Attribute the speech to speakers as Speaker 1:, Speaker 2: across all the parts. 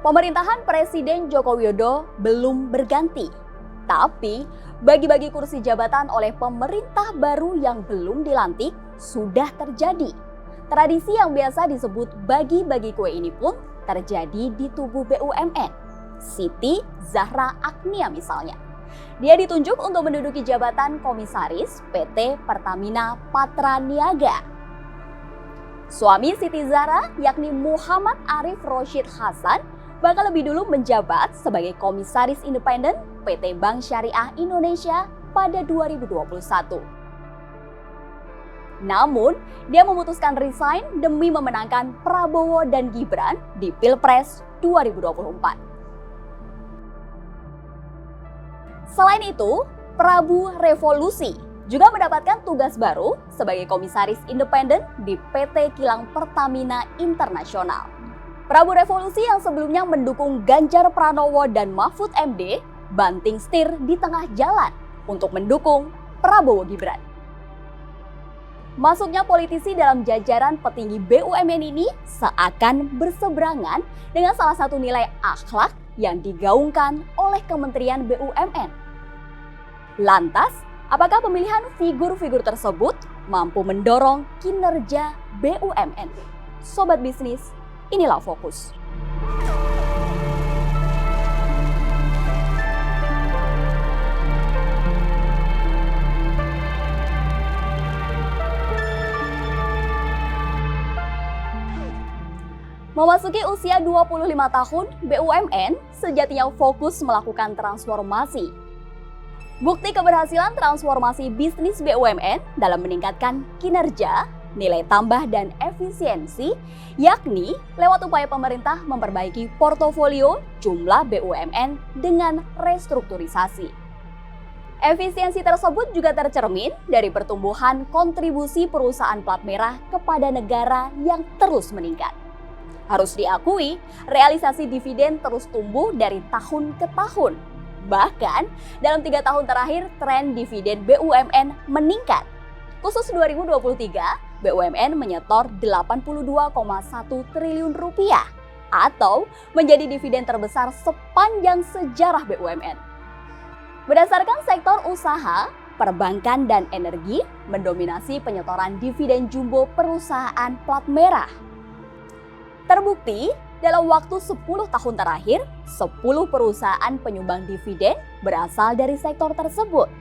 Speaker 1: Pemerintahan Presiden Joko Widodo belum berganti, tapi bagi-bagi kursi jabatan oleh pemerintah baru yang belum dilantik sudah terjadi. Tradisi yang biasa disebut bagi-bagi kue ini pun terjadi di tubuh BUMN. Siti Zahra Agnia misalnya. Dia ditunjuk untuk menduduki jabatan komisaris PT Pertamina Patra Niaga. Suami Siti Zahra yakni Muhammad Arif Roshid Hasan bakal lebih dulu menjabat sebagai komisaris independen PT Bank Syariah Indonesia pada 2021. Namun, dia memutuskan resign demi memenangkan Prabowo dan Gibran di Pilpres 2024. Selain itu, Prabu Revolusi juga mendapatkan tugas baru sebagai komisaris independen di PT Kilang Pertamina Internasional. Prabu Revolusi yang sebelumnya mendukung Ganjar Pranowo dan Mahfud MD banting setir di tengah jalan untuk mendukung Prabowo Gibran. Masuknya politisi dalam jajaran petinggi BUMN ini seakan berseberangan dengan salah satu nilai akhlak yang digaungkan oleh Kementerian BUMN. Lantas, apakah pemilihan figur-figur tersebut mampu mendorong kinerja BUMN? Sobat bisnis, inilah Fokus. Memasuki usia 25 tahun, BUMN sejatinya fokus melakukan transformasi. Bukti keberhasilan transformasi bisnis BUMN dalam meningkatkan kinerja, nilai tambah dan efisiensi, yakni lewat upaya pemerintah memperbaiki portofolio jumlah BUMN dengan restrukturisasi. Efisiensi tersebut juga tercermin dari pertumbuhan kontribusi perusahaan plat merah kepada negara yang terus meningkat. Harus diakui, realisasi dividen terus tumbuh dari tahun ke tahun. Bahkan, dalam 3 tahun terakhir, tren dividen BUMN meningkat. Khusus 2023, BUMN menyetor 82,1 triliun rupiah atau menjadi dividen terbesar sepanjang sejarah BUMN. Berdasarkan sektor usaha, perbankan dan energi mendominasi penyetoran dividen jumbo perusahaan plat merah. Terbukti, dalam waktu 10 tahun terakhir, 10 perusahaan penyumbang dividen berasal dari sektor tersebut.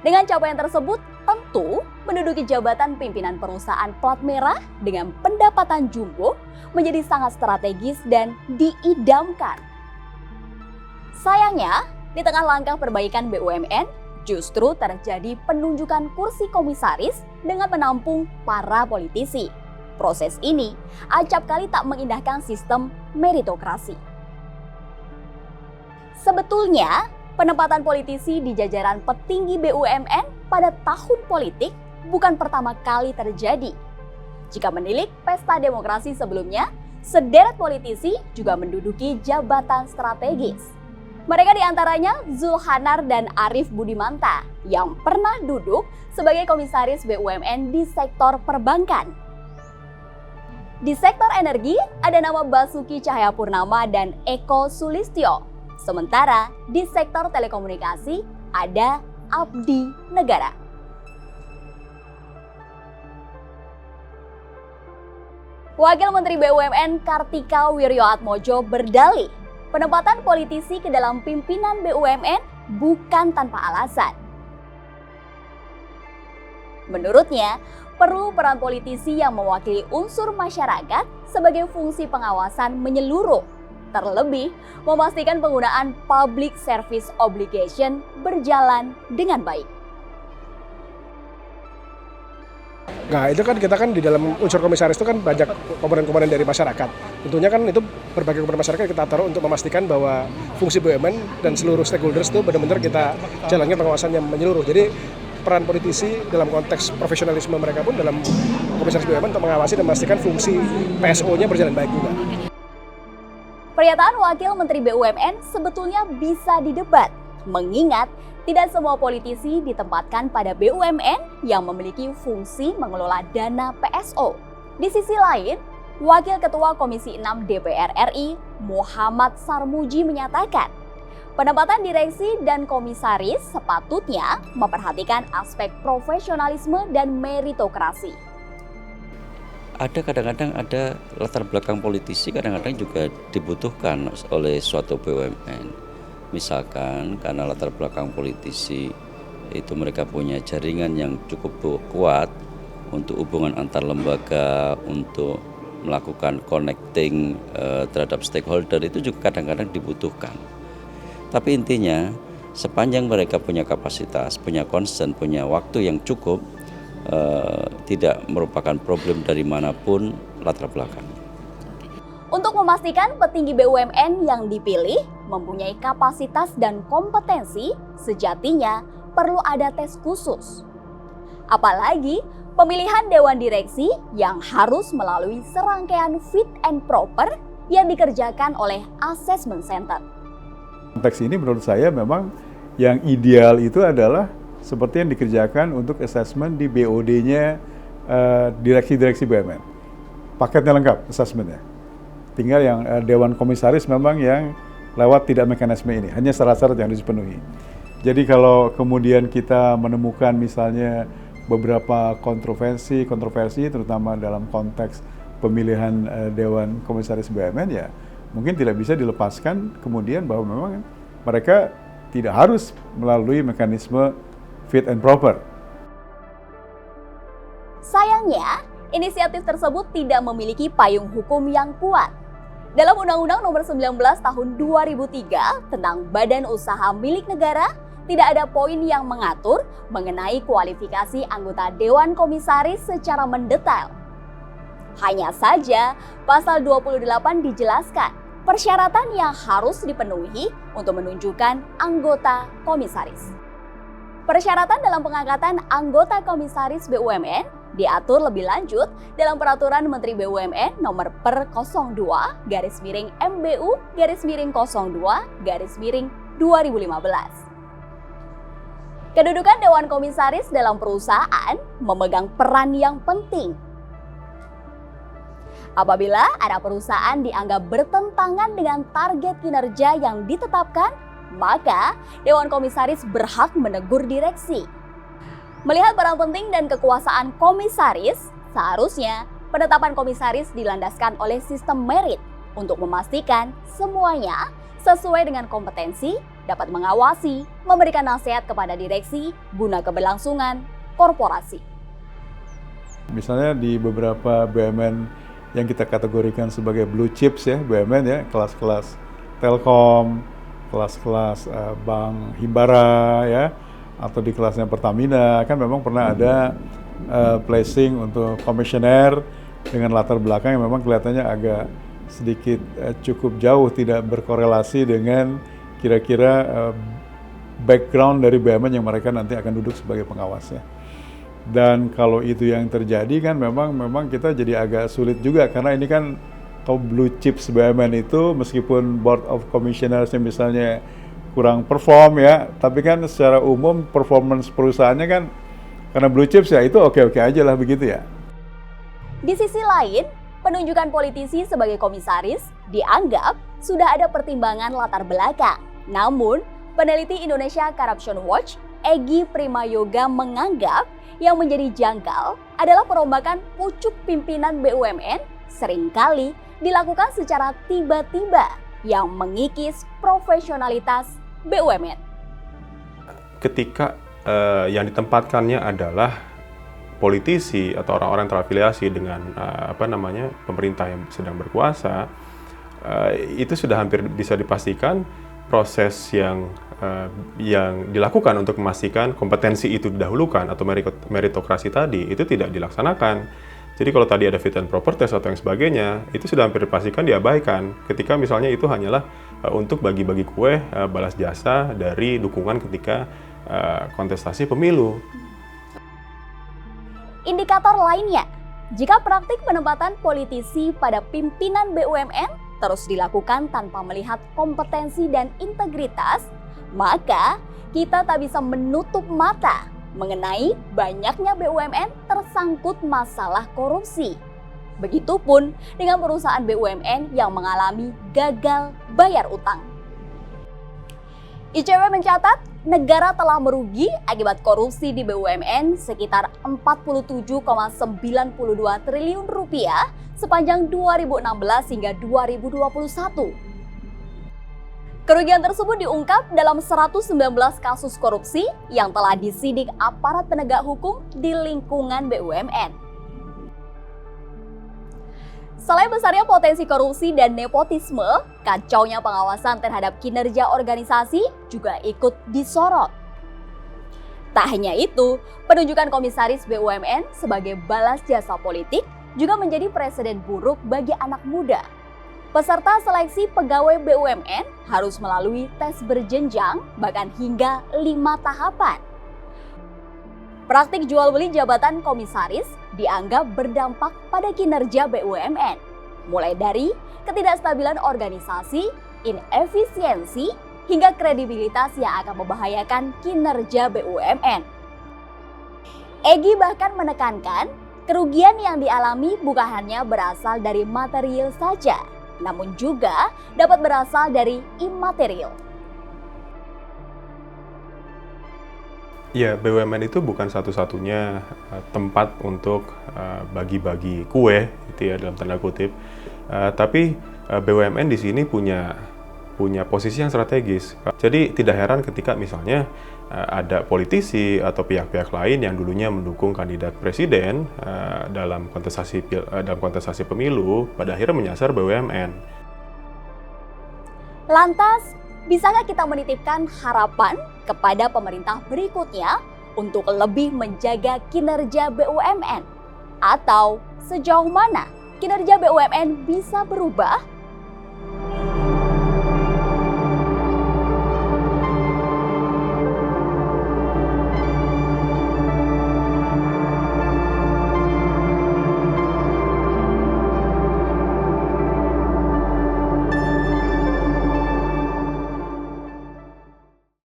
Speaker 1: Dengan capaian tersebut, tentu menduduki jabatan pimpinan perusahaan plat merah dengan pendapatan jumbo menjadi sangat strategis dan diidamkan. Sayangnya, di tengah langkah perbaikan BUMN, justru terjadi penunjukan kursi komisaris dengan menampung para politisi. Proses ini acap kali tak mengindahkan sistem meritokrasi. Sebetulnya, penempatan politisi di jajaran petinggi BUMN pada tahun politik bukan pertama kali terjadi. Jika menilik pesta demokrasi sebelumnya, sederet politisi juga menduduki jabatan strategis. Mereka diantaranya Zulhanar dan Arief Budimanta yang pernah duduk sebagai komisaris BUMN di sektor perbankan. Di sektor energi, ada nama Basuki Cahayapurnama dan Eko Sulistyo. Sementara di sektor telekomunikasi, ada Abdi Negara. Wakil Menteri BUMN Kartika Wirjoatmojo berdalih, penempatan politisi ke dalam pimpinan BUMN bukan tanpa alasan. Menurutnya, perlu peran politisi yang mewakili unsur masyarakat sebagai fungsi pengawasan menyeluruh, terlebih memastikan penggunaan public service obligation berjalan dengan baik.
Speaker 2: Nah itu kan kita kan di dalam unsur komisaris itu kan banyak komponen-komponen dari masyarakat. Tentunya kan itu berbagai komponen masyarakat kita taruh untuk memastikan bahwa fungsi BUMN dan seluruh stakeholders itu benar-benar kita jalankan pengawasan yang menyeluruh. Jadi peran politisi dalam konteks profesionalisme mereka pun dalam komisaris BUMN untuk mengawasi dan memastikan fungsi PSO-nya berjalan baik juga.
Speaker 1: Pernyataan Wakil Menteri BUMN sebetulnya bisa didebat, mengingat tidak semua politisi ditempatkan pada BUMN yang memiliki fungsi mengelola dana PSO. Di sisi lain, Wakil Ketua Komisi 6 DPR RI, Muhammad Sarmuji menyatakan, penempatan direksi dan komisaris sepatutnya memperhatikan aspek profesionalisme dan meritokrasi.
Speaker 3: Kadang-kadang ada latar belakang politisi, kadang-kadang juga dibutuhkan oleh suatu BUMN. Misalkan karena latar belakang politisi itu mereka punya jaringan yang cukup kuat untuk hubungan antar lembaga, untuk melakukan connecting terhadap stakeholder, itu juga kadang-kadang dibutuhkan. Tapi intinya sepanjang mereka punya kapasitas, punya concern, punya waktu yang cukup, tidak merupakan problem dari manapun latar belakang.
Speaker 1: Untuk memastikan petinggi BUMN yang dipilih mempunyai kapasitas dan kompetensi, sejatinya perlu ada tes khusus. Apalagi pemilihan dewan direksi yang harus melalui serangkaian fit and proper yang dikerjakan oleh assessment center.
Speaker 4: Konteks ini menurut saya memang yang ideal itu adalah seperti yang dikerjakan untuk assessment di BOD-nya direksi-direksi BUMN. Paketnya lengkap assessment-nya. Tinggal yang Dewan Komisaris memang yang lewat tidak mekanisme ini, hanya syarat-syarat yang harus dipenuhi. Jadi kalau kemudian kita menemukan misalnya beberapa kontroversi terutama dalam konteks pemilihan Dewan Komisaris BUMN, ya mungkin tidak bisa dilepaskan kemudian bahwa memang mereka tidak harus melalui mekanisme fit and proper.
Speaker 1: Sayangnya, inisiatif tersebut tidak memiliki payung hukum yang kuat. Dalam Undang-Undang Nomor 19 Tahun 2003 tentang Badan Usaha Milik Negara, tidak ada poin yang mengatur mengenai kualifikasi anggota Dewan Komisaris secara mendetail. Hanya saja, pasal 28 dijelaskan persyaratan yang harus dipenuhi untuk menunjukkan anggota komisaris. Persyaratan dalam pengangkatan anggota komisaris BUMN diatur lebih lanjut dalam Peraturan Menteri BUMN Nomor per 02/MBU/02/2015. Kedudukan Dewan Komisaris dalam perusahaan memegang peran yang penting. Apabila ada perusahaan dianggap bertentangan dengan target kinerja yang ditetapkan, maka Dewan Komisaris berhak menegur direksi. Melihat peran penting dan kekuasaan komisaris, seharusnya penetapan komisaris dilandaskan oleh sistem merit untuk memastikan semuanya sesuai dengan kompetensi, dapat mengawasi, memberikan nasihat kepada direksi guna keberlangsungan korporasi.
Speaker 4: Misalnya di beberapa BUMN yang kita kategorikan sebagai blue chips ya, BUMN ya, kelas-kelas Telkom, kelas-kelas Bank Himbara ya, atau di kelasnya Pertamina, kan memang pernah ada placing untuk komisioner dengan latar belakang yang memang kelihatannya agak sedikit cukup jauh, tidak berkorelasi dengan kira-kira background dari BUMN yang mereka nanti akan duduk sebagai pengawasnya. Dan kalau itu yang terjadi kan memang kita jadi agak sulit juga, karena ini kan top blue chips BUMN itu meskipun board of commissioners misalnya kurang perform ya, tapi kan secara umum performance perusahaannya kan karena blue chips ya itu oke-oke aja lah begitu ya.
Speaker 1: Di sisi lain, penunjukan politisi sebagai komisaris dianggap sudah ada pertimbangan latar belakang. Namun, peneliti Indonesia Corruption Watch, Egy Primayoga menganggap yang menjadi janggal adalah perombakan pucuk pimpinan BUMN seringkali dilakukan secara tiba-tiba yang mengikis profesionalitas BUMN.
Speaker 5: Ketika yang ditempatkannya adalah politisi atau orang-orang terafiliasi dengan pemerintah yang sedang berkuasa, itu sudah hampir bisa dipastikan proses yang dilakukan untuk memastikan kompetensi itu didahulukan atau meritokrasi tadi itu tidak dilaksanakan. Jadi kalau tadi ada fit and proper test atau yang sebagainya, itu sudah hampir dipastikan diabaikan ketika misalnya itu hanyalah untuk bagi-bagi kue balas jasa dari dukungan ketika kontestasi pemilu.
Speaker 1: Indikator lainnya, jika praktik penempatan politisi pada pimpinan BUMN terus dilakukan tanpa melihat kompetensi dan integritas, maka kita tak bisa menutup mata mengenai banyaknya BUMN tersangkut masalah korupsi. Begitupun dengan perusahaan BUMN yang mengalami gagal bayar utang. ICW mencatat negara telah merugi akibat korupsi di BUMN sekitar 47,92 triliun rupiah sepanjang 2016 hingga 2021. Kerugian tersebut diungkap dalam 119 kasus korupsi yang telah disidik aparat penegak hukum di lingkungan BUMN. Selain besarnya potensi korupsi dan nepotisme, kacaunya pengawasan terhadap kinerja organisasi juga ikut disorot. Tak hanya itu, penunjukan komisaris BUMN sebagai balas jasa politik juga menjadi presiden buruk bagi anak muda. Peserta seleksi pegawai BUMN harus melalui tes berjenjang bahkan hingga 5 tahapan. Praktik jual beli jabatan komisaris dianggap berdampak pada kinerja BUMN, mulai dari ketidakstabilan organisasi, inefisiensi, hingga kredibilitas yang akan membahayakan kinerja BUMN. Egy bahkan menekankan, kerugian yang dialami bukan hanya berasal dari material saja, namun juga dapat berasal dari imaterial.
Speaker 5: Ya, BUMN itu bukan satu-satunya tempat untuk bagi-bagi kue, gitu ya, dalam tanda kutip. Tapi BUMN di sini punya posisi yang strategis. Jadi tidak heran ketika misalnya ada politisi atau pihak-pihak lain yang dulunya mendukung kandidat presiden dalam kontestasi pemilu, pada akhirnya menyasar BUMN.
Speaker 1: Lantas, bisakah kita menitipkan harapan kepada pemerintah berikutnya untuk lebih menjaga kinerja BUMN? Atau sejauh mana kinerja BUMN bisa berubah